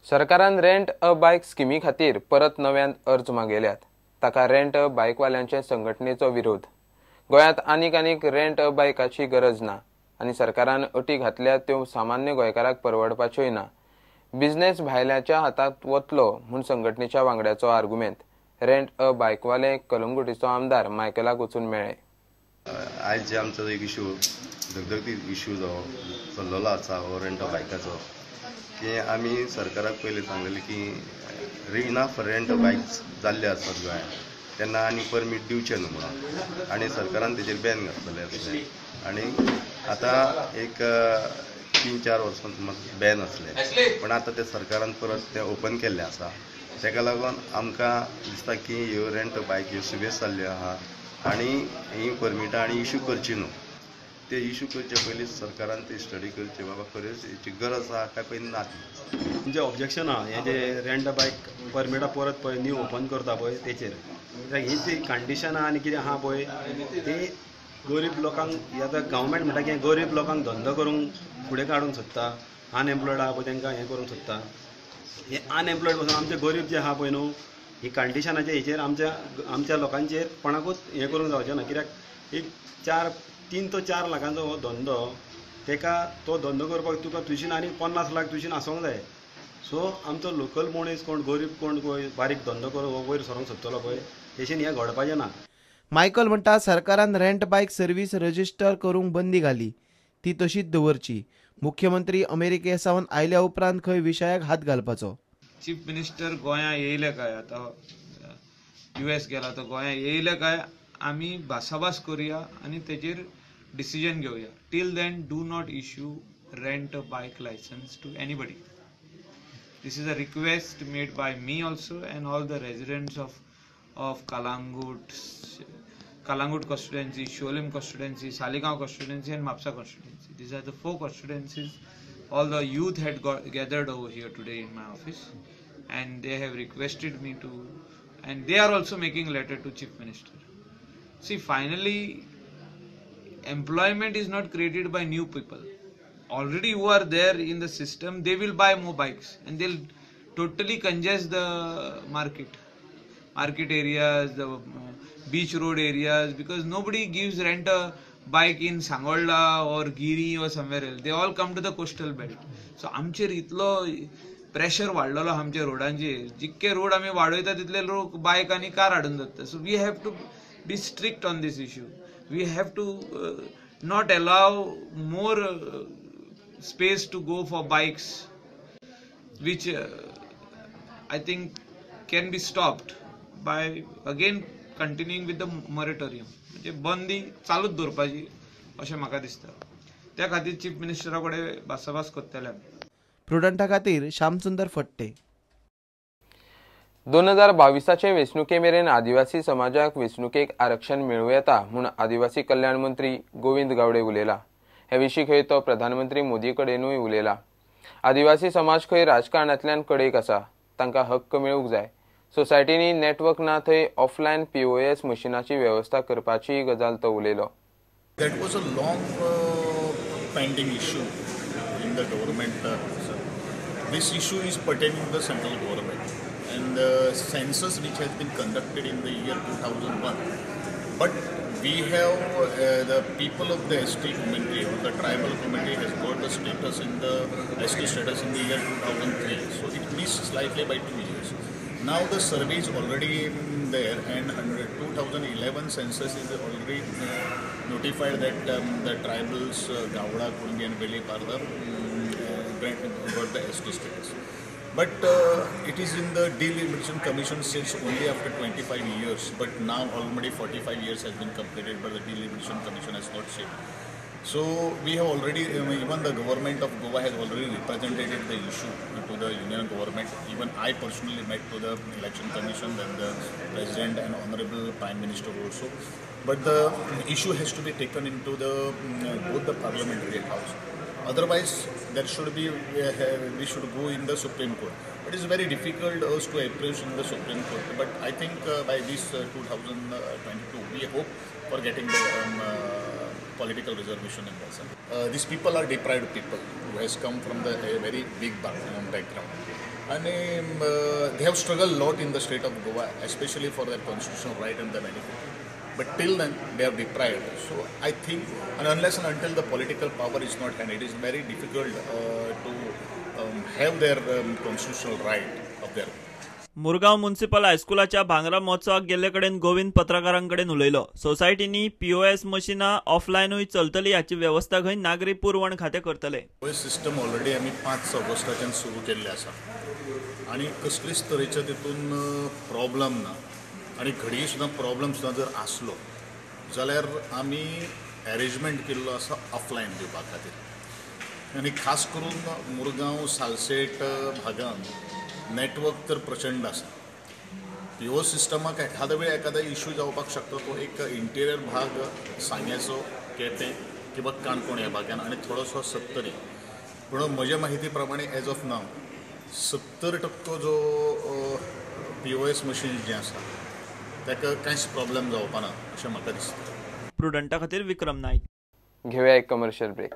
सरकारान rent a बायक स्किमी खातीर परत नव्यान अर्ज मागयल्यात. ताका रेंट अ बायकवाल्यांचे संघटनेचो विरोध. गोंयांत आनीक रेंट अ बायकाची गरज ना आनी सरकारान अटी घातल्यात त्यो सामान्य गोंयकाराक परवडपाच्योय ना. बिझनेस भायल्याच्या हातांत वतलो म्हूण संघटनेच्या वांगड्याचो आर्ग्युमेंट. रेंट अ बायकवाले कलंगुटीचो आमदार मायकलाक वचून मेळ्ळे. आज जे आमचो एक इश्यू धगधगीत इश्यू जो चल्लेलो आसा हो रेंट अ बायकाचो, की आमी सरकाराक पयलीं सांगलेलें की इनफ रेंट बायक्स जाल्ले आसात गोंयांत, तेन्ना आनी परमीट दिवचें न्हू म्हणून, आनी सरकारान तेजेर बॅन घातलेलें आसलें. आनी आतां एक 3-4 वर्सां बॅन आसलें, पण आतां ते सरकारान परत तें ओपन केल्लें आसा. तेका लागून आमकां दिसता की ह्यो रेंट बायक ह्यो सुबेज जाल्ल्यो आहा आनी ही परमिटां आनी इश्यू करची न्हू. ते इश्यू करचे पयलीं सरकारान ती स्टडी करची, बाबा खऱ्योच हेची गरज आहा काय पळय ना. म्हणजे ऑब्जेक्शन आहा हे जे रेंट बायक परमिटां परत पळय न्यू ओपन करता पळय तेचेर. ही जी कंडिशन आहा आनी कितें आहा पळय ती गरीब लोकांक, आतां गव्हर्मेंट म्हणटा की गरीब लोकांक धंदो करूंक फुडें काडूंक सोदता, अनएम्प्लॉयड आहा पळय तांकां हें करूंक सोदता. हे अनएम्प्लॉयड पासून आमचे गरीब जे आहा पळय न्हू, ही कंडिशनाच्या हेचेर आमच्या लोकांचेर कोणाकूच हें करूंक जावचें ना. कित्याक एक 3 to 4 लाखांचो हो धंदो, तेका तो धंदो करपाक तुका तुजीन आनी 50 लाख तुजीन आसूंक जाय. सो आमचो लोकल मनीस कोण गरीब कोण बारीक धंदो करून वयर सरूंक सोदतलो पळय तेशेन हें घडपाचें ना. मायकल म्हणटा सरकारान रेंट बायक सर्वीस रजिस्टर करूंक बंदी घाली, ती तशीच दवरची. मुख्यमंत्री अमेरिके सावन आयल्या उपरांत खंय विशयाक हात घालपाचो. चीफ मिनिस्टर गोंया येयले काय, आता US गेला तर गोंया येयले काय आमी भासाभास करुया आनी तेजेर डिसिजन घेवया. Till then do not issue rent a bike licence to anybody. This is a request made by me also and all the residents of Kalangut constituency, Sholim constituency, Saligaon constituency and Mapsa constituency. These are the 4 constituencies. All the youth had gathered over here today in my office and they have requested me to, and they are also making letter to Chief Minister. See, finally employment is not created by new people. Already who are there in the system, they will buy more bikes and they'll totally congest the market areas, the beach road areas, because nobody gives rent a bike in Sangolda or Giri or somewhere else. They all come to the coastal belt. So आमचेर इतलो pressure वाडलेलो आमच्या रोडांचेर, जितके road आमी वाडयता तितले लोक बायक आनी car हाडून जाता. So we have to be strict on this issue. We have to not allow more space to go for bikes, which I think can be stopped by again continuing with the moratorium. म्हणजे बंदी चालूच दवरपाची अशें म्हाका दिसता. त्या खातीर chief मिनिस्टरा कडेन भासाभास करतले. प्रुडंटा खातीर श्यामसुंदर फट्टे. 2022चे वेंचणुके मेरेन आदिवासी समाजाक वेंचणुकेक आरक्षण मेळूं येता म्हूण आदिवासी कल्याण मंत्री गोविंद गावडे उलयला. हे विशीं खंय तो प्रधानमंत्री मोदी कडेनूय उलयला. आदिवासी समाज खंय राजकारणांतल्यान कडेक आसा, तांकां हक्क मेळूंक जाय. सोसायटींनी नेटवर्क ना थंय ऑफलायन POS मशिनाची वेवस्था करपाची गजाल तो उलयलो. That was a long pending issue in the government. This issue is pertaining to the central government and the census which has been conducted in the year 2001. But we have the people of the ST community or the tribal community has got the status in the ST status in the year 2003. So it missed slightly by 2 years. Now the survey is already there and 2011 census is already notified that the tribals Gowda, Kurungi and Veli Parda got the ST status. But it is in the Delimitation Commission since only after 25 years. But now already 45 years has been completed, but the Delimitation Commission has not said. So we have already, even the government of Goa has already represented the issue to the union government. Even I personally met to the election commission, then the president and honorable prime minister also. But the issue has to be taken into the both the parliamentary house. Otherwise, there should be we should go in the Supreme Court. It is very difficult to approach in the Supreme Court. But I think by this 2022, we hope for getting the political reservation in person. These people are deprived people who has come from a very big background. And they have struggled a lot in the state of Goa, especially for their constitutional right and the benefit. But till then, they are deprived. So I think, and unless and until the political power is not handed, it is very difficult to have their constitutional right of their. Murgaon municipal हायस्कुलाच्या भांगरा महोत्सवाक गेल्ले कडेन गोविंद पत्रकारांकडेन उलयलो. सोसायटींनी POS मशीनां ऑफलायनूय चलतली हाची व्यवस्था खंय नागरी पुरवण खातें करतले. POS सिस्टम ऑलरेडी आमी 5 ऑगस्टाच्यान सुरू केल्ले आसा आनी कसलीच तरेचे तितून प्रॉब्लम ना आनी घडये सुद्दां प्रॉब्लम सुद्दां जर आसलो जाल्यार आमी अरेंजमेंट केल्लो आसा ऑफलायन दिवपा खातीर. आनी खास करून मुरगांव सालसेट भागांत नेटवर्क तर प्रचंड आसा. POS सिस्टमाक एखादा इश्यू जावपाक शकता तो एक इंटेरियर भाग सांग्याचो केपें किंवा काणकोण ह्या भागान आनी थोडोसो सत्तरी. पूण म्हजे म्हायती प्रमाणे एज ऑफ नाव 70% जो POS मशीन जे आसा ताका कांयच प्रॉब्लेम जावपाना अशें म्हाका दिसता. प्रुडंटा खातीर विक्रम नाईक. घेऊया एक कमर्शियल ब्रेक.